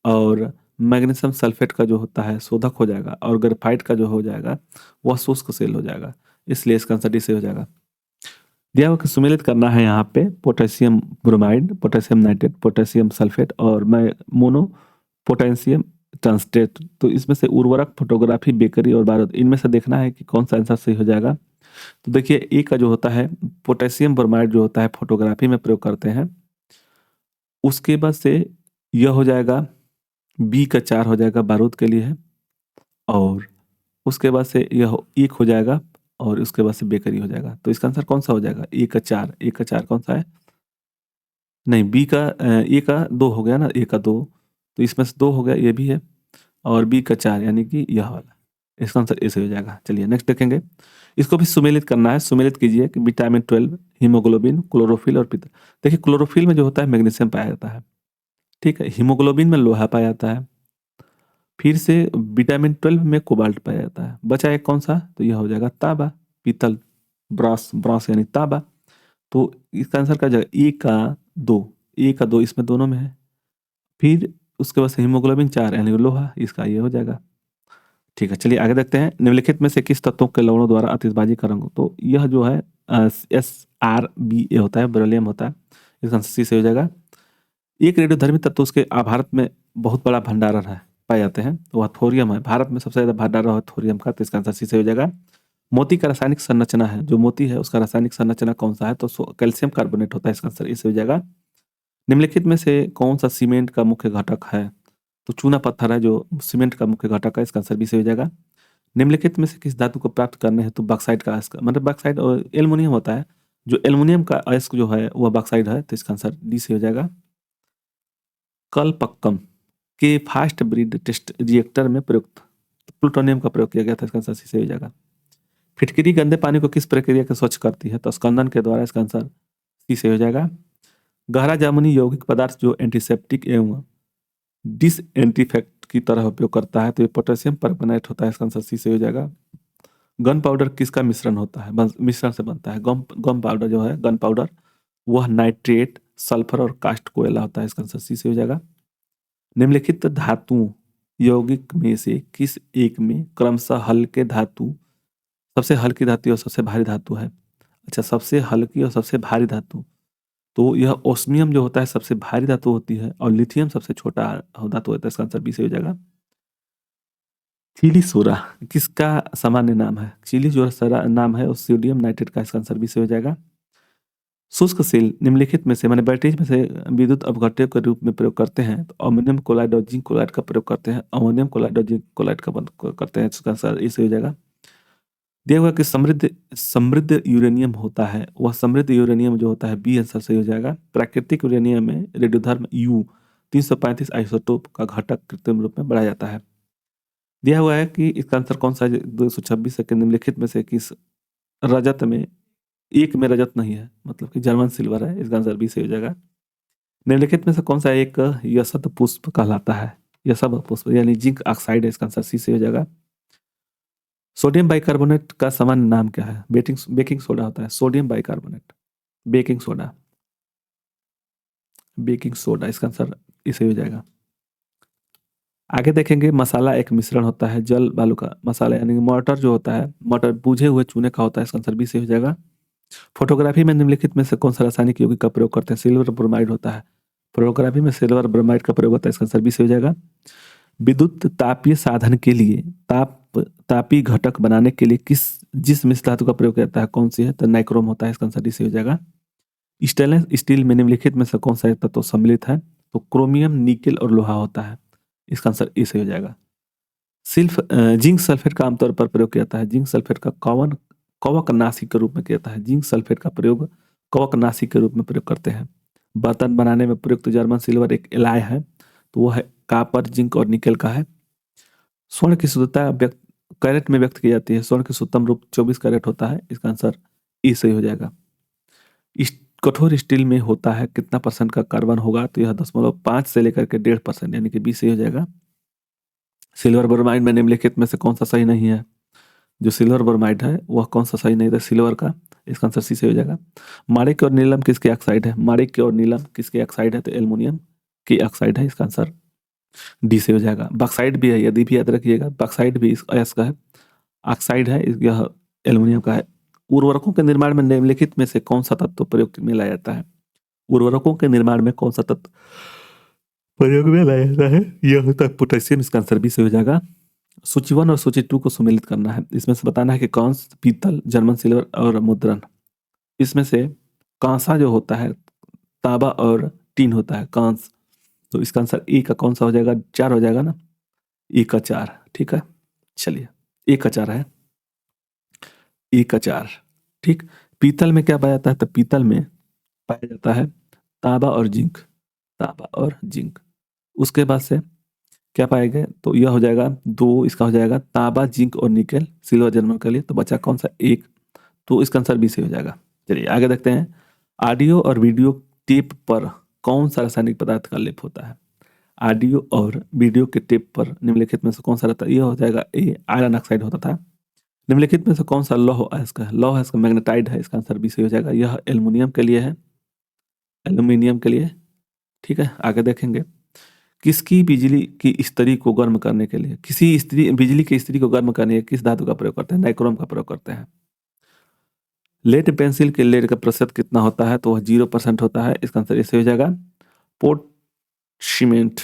और मैग्नीशियम सल्फेट का जो होता है शोधक हो जाएगा, और ग्रेफाइट का जो हो जाएगा वह शुष्क सेल हो जाएगा, इसलिए इसका आंसर डी से हो जाएगा। दिया हुआ कि सुमेलित करना है यहाँ पे potassium bromide, potassium nitrate, potassium sulphate और मोनो पोटेशियम टंगस्टेट। तो इसमें से उर्वरक, फोटोग्राफी, बेकरी और बारूद, इनमें से देखना है कि कौन सा आंसर सही हो जाएगा। तो देखिए ए का जो होता है पोटेशियम ब्रोमाइड जो होता है फोटोग्राफी में प्रयोग करते हैं। उसके बाद से यह हो जाएगा बी का 4 हो जाएगा, बारूद के लिए है। और उसके बाद से यह एक हो जाएगा, और उसके बाद से बेकरी हो जाएगा। तो इसका आंसर कौन सा हो जाएगा? ए का 4, ए का 4 कौन सा है? नहीं, बी का ए का 2 हो गया ना, ए का 2, तो इसमें से 2 हो गया, ये भी है, और बी का 4 यानी कि यह वाला, इसका आंसर ए से हो जाएगा। चलिए नेक्स्ट देखेंगे। इसको भी सुमेलित करना है, सुमेलित कीजिए कि विटामिन 12, हीमोग्लोबिन, क्लोरोफिल और पित्त। देखिए क्लोरोफिल में जो होता है मैग्नीशियम पाया जाता है, ठीक है। हीमोग्लोबिन में लोहा पाया जाता है, फिर से विटामिन 12 में कोबाल्ट पाया जाता है। बचा एक कौन सा? तो यह हो जाएगा तांबा, पीतल, ब्रास, ब्रास यानी तांबा। तो इसका आंसर क्या हो जाएगा? ए का 2, ए का 2 इसमें दोनों में है। फिर उसके बाद से हीमोग्लोबिन 4 यानी लोहा, इसका ये हो जाएगा। ठीक है, चलिए आगे देखते हैं। निम्नलिखित में से किस तत्वों के लवणों द्वारा आतिशबाजी का रंग? तो यह जो है SrBa होता है, बेरिलियम होता है, इसका आंसर सी से हो जाएगा। एक रेडियोधर्मी तत्व उसके भारत में बहुत बड़ा भंडारण है, पाए जाते हैं, तो वह थोरियम है। भारत में सबसे ज्यादा भंडारण है थोरियम का, तो इसका आंसर सी से हो जाएगा। मोती का रासायनिक संरचना है, जो मोती है उसका रासायनिक संरचना कौन सा है? तो कैल्शियम कार्बोनेट होता है, इसका आंसर ए से हो जाएगा। निम्नलिखित में से कौन सा सीमेंट का मुख्य घटक है? तो चूना पत्थर है जो सीमेंट का मुख्य घटक है, इसका आंसर बी से हो जाएगा। निम्नलिखित में से किस धातु को प्राप्त करने हेतु बॉक्साइट का मतलब बॉक्साइट और एल्युमिनियम होता है, जो एल्युमिनियम का अयस्क जो है वह बॉक्साइट है, तो इसका आंसर डी से हो जाएगा। कलपक्कम के फास्ट ब्रीड टेस्ट रिएक्टर में प्रयुक्त प्लूटोनियम का प्रयोग किया गया था, इसका आंसर सी से हो जाएगा। फिटकरी गंदे पानी को किस प्रक्रिया के स्वच्छ करती है? तो स्कंदन के द्वारा, इसका आंसर सी से हो जाएगा। गहरा जामुनी यौगिक पदार्थ जो एंटीसेप्टिक एवं डिसइंफेक्टेंट की तरह उपयोग करता है, तो ये पोटेशियम परमैंगनेट होता है, इसका आंसर सी से हो जाएगा। गन पाउडर किसका मिश्रण होता है? मिश्रण से बनता है। गम पाउडर जो है, गन पाउडर, वह नाइट्रेट, सल्फर और कास्ट कोयला होता है, इसका आंसर सी से हो जाएगा। निम्नलिखित धातुओं यौगिक में से किस एक में क्रमशः हल्के धातु, सबसे हल्की धातु और सबसे भारी धातु है? अच्छा, सबसे हल्की और सबसे भारी धातु, तो यह ओस्मियम जो होता है सबसे भारी धातु होती है, और लिथियम सबसे छोटा धातु होता है, इसका आंसर बी से हो जाएगा। चिली सोरा किसका सामान्य नाम है? चिली जो नाम है वो सोडियम नाइट्रेट का, इसका आंसर बी से हो जाएगा। शुष्क सेल निम्नलिखित में से, मैंने बैटरीज में से विद्युत अपघट्य के रूप में प्रयोग करते हैं, तो अमोनियम क्लोराइड और जिंक क्लोराइड का प्रयोग करते हैं, अमोनियम क्लोराइड और जिंक क्लोराइड का करते हैं, इसका आंसर ए से हो जाएगा। दिया हुआ कि समृद्ध समृद्ध यूरेनियम होता है, वह समृद्ध यूरेनियम जो होता है, बी आंसर सही हो जाएगा। प्राकृतिक यूरेनियम में रेडियोधर्म U-335 आइसोटोप का घटक कृत्रिम रूप में बढ़ाया जाता है। दिया हुआ है कि इसका आंसर कौन सा है? 226 के निम्नलिखित में से किस रजत में, एक में रजत नहीं है, मतलब कि जर्मन सिल्वर है, इसका आंसर बी से हो जाएगा। निम्नलिखित में से कौन सा एक यशत पुष्प कहलाता है? यशब पुष्प यानी जिंक ऑक्साइड है, इसका आंसर सी से हो जाएगा। सोडियम बाइकार्बोनेट का सामान्य नाम क्या है? बेकिंग सोडा होता है, sodium bicarbonate, baking soda, baking soda, इसका आंसर इसे हो जाएगा। आगे देखेंगे, मसाला एक मिश्रण होता है जल बालू का, मसाला यानी मॉर्टर जो होता है, मॉर्टर बुझे हुए चूने का होता है, इसका आंसर बी से हो जाएगा। फोटोग्राफी में निम्नलिखित में से कौन सा रासायनिक यौगिक का प्रयोग करते हैं? सिल्वर ब्रोमाइड होता है, फोटोग्राफी में सिल्वर ब्रोमाइड का प्रयोग होता है, इसका आंसर बी से हो जाएगा। विद्युत तापीय साधन के लिए तापी घटक बनाने के लिए किस जिस मिश्र धातु का प्रयोग किया जाता है कौन सी है, तो नाइक्रोम होता है, इसका आंसर डी से हो जाएगा। स्टेनलेस स्टील में निम्नलिखित में से कौन सा तत्व तो सम्मिलित है, तो क्रोमियम, निकेल और लोहा होता है, इसका आंसर ए से हो जाएगा। जिंक सल्फेट का आमतौर पर प्रयोग किया जाता है, जिंक सल्फेट का कवकनाशी के रूप में किया जाता है, जिंक सल्फेट का प्रयोग कवकनाशी के रूप में प्रयोग करते हैं। बर्तन बनाने में प्रयुक्त जर्मन सिल्वर एक एलॉय है, तो वो है कॉपर, जिंक और निकेल का है। स्वर्ण की शुद्धता कैरेट में व्यक्त की जाती है, स्वर्ण की शुद्धतम रूप 24 कैरेट होता है, इसका आंसर ई सही हो जाएगा। कठोर स्टील में होता है कितना % का कार्बन होगा, तो यह 0.5 से लेकर के 1.5% यानी कि 20 सही हो जाएगा। सिल्वर ब्रोमाइड में निम्नलिखित में से कौन सा सही नहीं है, जो सिल्वर ब्रोमाइड है वह कौन सा सही नहीं था सिल्वर का, इसका आंसर सी से हो जाएगा। माणिक्य और नीलम किसके ऑक्साइड है, माणिक्य और नीलम किसके ऑक्साइड है, तो एल्युमिनियम की ऑक्साइड है, इसका आंसर डी से हो जाएगा। बॉक्साइट भी है, यदि भी याद रखिएगा, बॉक्साइट भी इसका है, ऑक्साइड है, यह एल्युमिनियम का है। उर्वरकों के निर्माण में निम्नलिखित में से कौन सा तत्व प्रयोग में लाया जाता है, उर्वरकों के निर्माण में कौन सा तत्व प्रयोग में लाया जाता है, यह होता है पोटेशियम, इसका आंसर बी से हो जाएगा। सूची 1 और सूची 2 को सम्मिलित करना है, इसमें से बताना है कि कांस, पीतल, जर्मन सिल्वर और मुद्रण, इसमें से कांसा जो होता है, तांबा और टीन होता है कांस, तो इसका आंसर ए का कौन सा हो जाएगा, 4 हो जाएगा ना, ए का 4, ठीक है। चलिए ए का 4 है, ए का 4, ठीक। पीतल में क्या पाया जाता है, तो पीतल में पाया जाता है तांबा और जिंक, तांबा और जिंक। उसके बाद से क्या पाएंगे, तो यह हो जाएगा 2, इसका हो जाएगा तांबा, जिंक और निकेल, सिल्वर जर्मन के लिए, तो बचा कौन सा 1, तो इसका आंसर बी से हो जाएगा। चलिए आगे देखते हैं। ऑडियो और वीडियो टेप पर कौन सा रासायनिक पदार्थ का लेप होता है, ऑडियो और वीडियो के टेप पर निम्नलिखित में से कौन सा रहता है, यह हो जाएगा ए, आयरन ऑक्साइड होता था। निम्नलिखित में से कौन सा लौह अयस्क है, लौह अयस्क मैग्नेटाइड है, इसका आंसर बी से हो जाएगा। यह एल्युमिनियम के लिए है, एल्यूमिनियम के लिए, ठीक है। आगे देखेंगे। किसकी बिजली की इस्त्री को गर्म करने के लिए, किसी इस्त्री बिजली की इस्त्री को गर्म करने के लिए किस धातु का प्रयोग करते हैं, नाइक्रोम का प्रयोग करते हैं। लेड पेंसिल के लेड का प्रतिशत कितना होता है, तो वह 0% होता है, इसका आंसर ऐसे हो जाएगा। पोर्ट सीमेंट,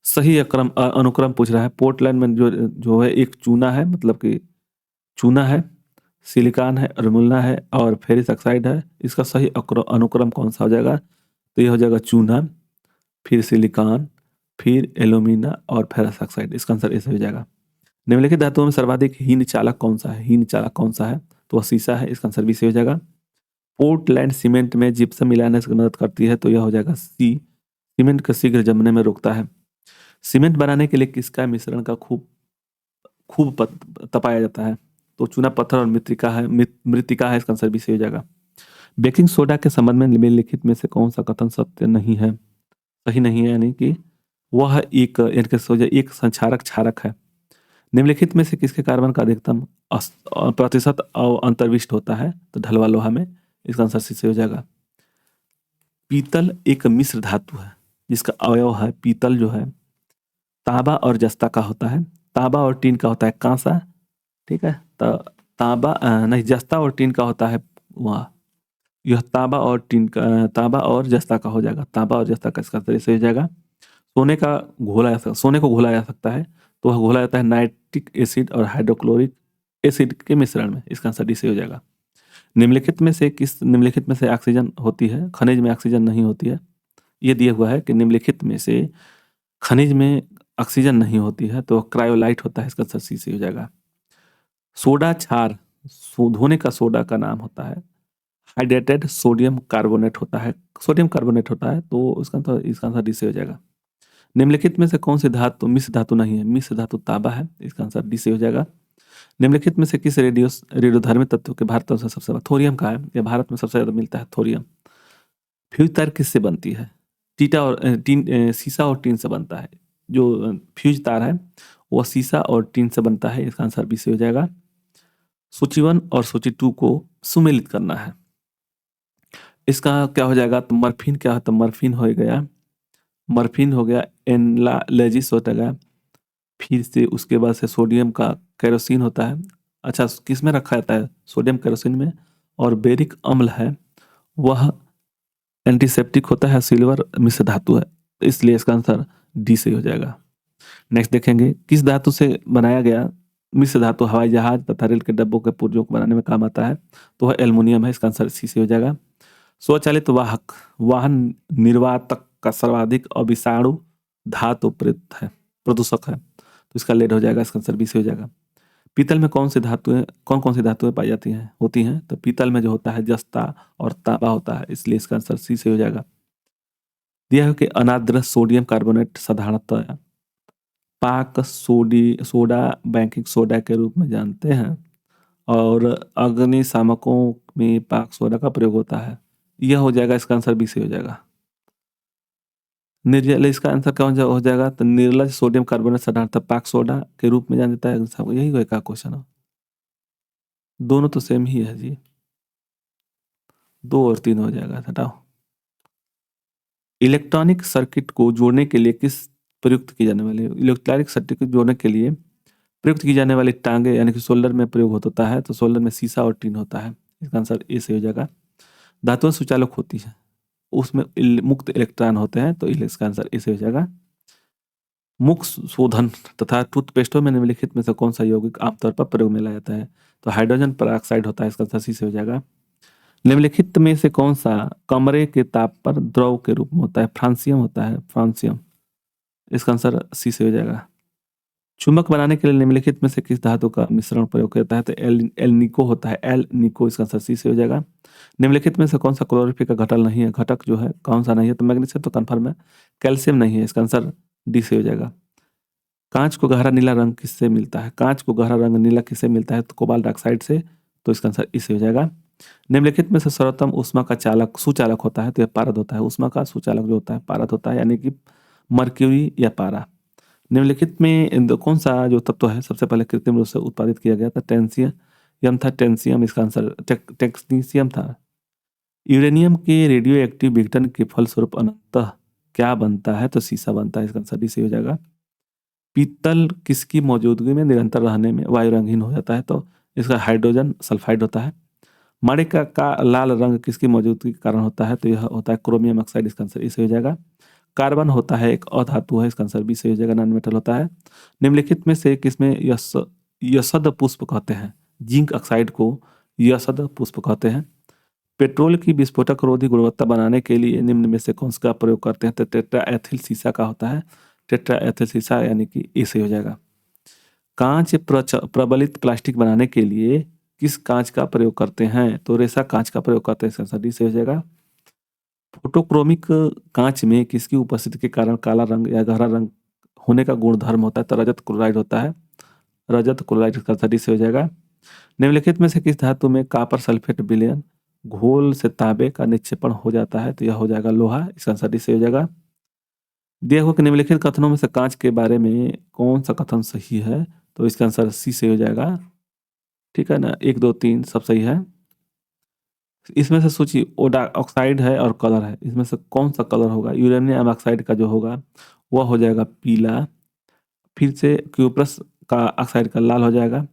सही अनुक्रम पूछ रहा है। पोर्टलैंड में जो है एक चूना है, मतलब कि चूना है, सिलिकॉन है, अल्मुनियम है और फेरिस ऑक्साइड है, इसका सही अनुक्रम कौन सा हो जाएगा, तो यह हो जाएगा चूना, फिर सिलिकॉन, फिर एल्यूमिना और फेरस ऑक्साइड, इसका आंसर ऐसे हो जाएगा। निम्नलिखित धातुओं में सर्वाधिक हीन चालक कौन सा है, हीन चालक कौन सा है, तो वह सीसा है, इसका आंसर बी से हो जाएगा। पोर्टलैंड सीमेंट में जिप्सम मिलाने से मदद करती है, तो यह हो जाएगा सी, सीमेंट को शीघ्र जमने में रोकता है। सीमेंट बनाने के लिए किसका मिश्रण का खूब तपाया जाता है, तो चूना पत्थर और मृतिका है, इसका आंसर बी से हो जाएगा। बेकिंग सोडा के संबंध में निम्नलिखित में से कौन सा कथन सत्य नहीं है, सही नहीं है, यानी कि वह एक संक्षारक क्षारक है। निम्नलिखित में से किसके कार्बन का अधिकतम प्रतिशत अंतर्विष्ट होता है, तो ढलवा लोहा में, इसका आंसर सी से हो जाएगा। पीतल एक मिश्र धातु है जिसका अवयव है, पीतल जो है तांबा और जस्ता का होता है, तांबा और टीन का होता है कांसा, ठीक है। तो नहीं, जस्ता और टीन का होता है वहाँ, यह तांबा और जस्ता का हो जाएगा, तांबा और जस्ता का, इसका तरह से हो जाएगा। सोने को घोला जा सकता है, तो वह घोला जाता है नाइट्रिक एसिड और हाइड्रोक्लोरिक एसिड के मिश्रण में, इसका आंसर डी से हो जाएगा। निम्नलिखित में से ऑक्सीजन होती है, खनिज में ऑक्सीजन नहीं होती है, ये दिया हुआ है कि निम्नलिखित में से खनिज में ऑक्सीजन नहीं होती है, तो क्रायोलाइट होता है, इसका आंसर सी से हो जाएगा। सोडा क्षार धोने का सोडा का नाम होता है हाइड्रेटेड सोडियम कार्बोनेट होता है, तो इसका आंसर डी से हो जाएगा। निम्नलिखित में से कौन सी धातु मिश्र धातु नहीं है, मिश्र धातु तांबा है, इसका आंसर डी से हो जाएगा। निम्नलिखित में से किस रेडियोधर्मी तत्व के भारत में सबसे ज्यादा, थोरियम का है, यह भारत में सबसे ज्यादा मिलता है थोरियम। फ्यूज तार किससे बनती है, सीसा और टीन से बनता है, जो फ्यूज तार है वह सीसा और टीन से बनता है, इसका आंसर बी से हो जाएगा। सूची 1 और सूची 2 को सुमेलित करना है, इसका क्या हो जाएगा, तो मर्फिन क्या होता है, मर्फिन हो गया, एनलालेजिस होता है, फिर से उसके बाद से सोडियम का केरोसिन होता है, अच्छा किस में रखा जाता है, सोडियम केरोसिन में, और बेरिक अम्ल है वह एंटीसेप्टिक होता है, सिल्वर मिश्र धातु है, इसलिए इसका आंसर डी से हो जाएगा। नेक्स्ट देखेंगे, किस धातु से बनाया गया मिश्र धातु हवाई जहाज तथा रेल के डिब्बों के पुर्जों को बनाने में काम आता है, तो वह एल्युमिनियम है। इसका आंसर सी से हो जाएगा। स्वचालित वाहक वाहन निर्वातक का सर्वाधिक अविषाणु धातु प्रदूषक है, तो इसका लेड हो जाएगा। इसका आंसर बी से हो जाएगा। पीतल में कौन कौन सी धातुएं पाई जाती हैं होती हैं? तो पीतल में जो होता है जस्ता और तांबा होता है, इसलिए इसका आंसर सी से हो जाएगा। दिया है कि अनाद्र सोडियम कार्बोनेट साधारणतः पाक सोडा बैंकिंग सोडा के रूप में जानते हैं, और अग्निशामकों में पाक सोडा का प्रयोग होता है। यह हो जाएगा, इसका आंसर बी से हो जाएगा। निर्जल, इसका आंसर क्या हो जाएगा? तो निर्लज सोडियम कार्बोनेट साधारणतः पाक सोडा के रूप में जान जाता है। यही कोई का क्वेश्चन है, दोनों तो सेम ही है जी। 2 और 3 हो जाएगा, हटाओ। इलेक्ट्रॉनिक सर्किट को जोड़ने के लिए प्रयुक्त की जाने वाली इलेक्ट्रॉनिक सर्किट को जोड़ने के लिए प्रयुक्त की जाने वाली टांगे यानी कि सोल्डर में प्रयोग होता है, तो सोल्डर में सीसा और टीन होता है। इसका आंसर ए से हो जाएगा। धातुएं सुचालक होती है, उसमें मुक्त इलेक्ट्रॉन होते हैं, तो इसका आंसर ए से हो जाएगा। मुख शोधन तथा टूथपेस्टों में निम्नलिखित में से कौन सा यौगिक आमतौर पर प्रयोग में लाया जाता है? तो हाइड्रोजन पेरोक्साइड होता है। इसका आंसर सी से हो जाएगा। निम्नलिखित में से कौन सा कमरे के ताप पर द्रव के रूप में होता है? फ्रांसियम होता है, फ्रांसियम। इसका आंसर सी से हो जाएगा। चुंबक बनाने के लिए निम्नलिखित में से किस धातु का मिश्रण प्रयोग करता है? तो एल निको होता है, एल निको। इसका आंसर सी से हो जाएगा। निम्नलिखित में से कौन सा क्लोरोफिल का घटक नहीं है? घटक जो है कौन सा नहीं है? तो मैग्नीशियम तो कंफर्म है, कैल्शियम नहीं है। इसका आंसर डी से हो जाएगा। कांच को गहरा नीला रंग किससे मिलता है? कांच को गहरा रंग नीला किससे मिलता है? तो कोबाल्ट डाइऑक्साइड से, तो इसका आंसर इसे हो जाएगा। निम्नलिखित में से सर्वोत्तम ऊष्मा का सुचालक होता है, तो यह पारद होता है। ऊष्मा का सुचालक जो होता है पारद होता है, यानी कि मर्क्यूरी या पारा। निम्नलिखित में कौन सा जो तत्व है सबसे पहले कृत्रिम रूप से उत्पादित किया गया था? टेंसियम। इसका आंसर टेक्नीशियम था। यूरेनियम के रेडियो एक्टिव विघटन के फलस्वरूप अनंतः क्या बनता है? तो सीसा बनता है। इसका आंसर डी से हो जाएगा। पीतल किसकी मौजूदगी में निरंतर रहने में वायु रंगहीन हो जाता है? तो इसका हाइड्रोजन सल्फाइड होता है। माणिक का लाल रंग किसकी मौजूदगी के कारण होता है? तो यह होता है क्रोमियम ऑक्साइड। इसका आंसर इसे हो जाएगा। कार्बन होता है एक अधातु है। इसका आंसर बी से हो जाएगा, नॉन मेटल होता है। निम्नलिखित में से किसमें यशद पुष्प कहते हैं? जिंक ऑक्साइड को यशद पुष्प कहते हैं। पेट्रोल की विस्फोटक रोधी गुणवत्ता बनाने के लिए निम्न में से कौन सा प्रयोग करते हैं? तो टेट्रा एथिल सीसा का होता है। टेट्रा एथिल सीसा यानी कि ए से हो जाएगा। कांच प्रबलित प्लास्टिक बनाने के लिए किस कांच का प्रयोग करते हैं? तो रेसा कांच का प्रयोग करते हैं। इसका आंसर डी से हो जाएगा। फोटोक्रोमिक कांच में किसकी उपस्थिति के कारण काला रंग या गहरा रंग होने का गुणधर्म होता है? तो रजत क्लोराइड होता है। रजत क्लोराइड इसका आंसर डी से हो जाएगा। निम्नलिखित में से किस धातु में कॉपर सल्फेट विलयन घोल से तांबे का निक्षेपण हो जाता है? तो यह हो जाएगा लोहा। इसका आंसर डी से हो जाएगा। दिया हुआ कि निम्नलिखित कथनों में से कांच के बारे में कौन सा कथन सही है? तो इसका आंसर सी से हो जाएगा। ठीक है ना, 1 2 3 सब सही है। इसमें से सोचिए, ओडा ऑक्साइड है और कलर है, इसमें से कौन सा कलर होगा? यूरेनियम ऑक्साइड का जो होगा वह हो जाएगा पीला। फिर से क्यूप्रस का ऑक्साइड का लाल हो जाएगा।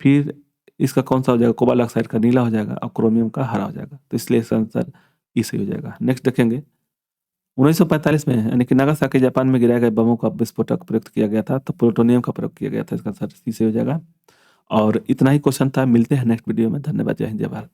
फिर इसका कौन सा हो जाएगा? कोबाल्ट ऑक्साइड का नीला हो जाएगा और क्रोमियम का हरा हो जाएगा। तो इसलिए इसका आंसर ई सही हो जाएगा। नेक्स्ट देखेंगे 1945 में यानी कि नागासाकी जापान में गिराए गए बमों का विस्फोटक प्रयुक्त किया गया था, तो प्लूटोनियम का प्रयोग किया गया था। इसका आंसर सी से हो जाएगा। और इतना ही क्वेश्चन था। मिलते हैं नेक्स्ट वीडियो में। धन्यवाद। जय हिंद, जय भारत।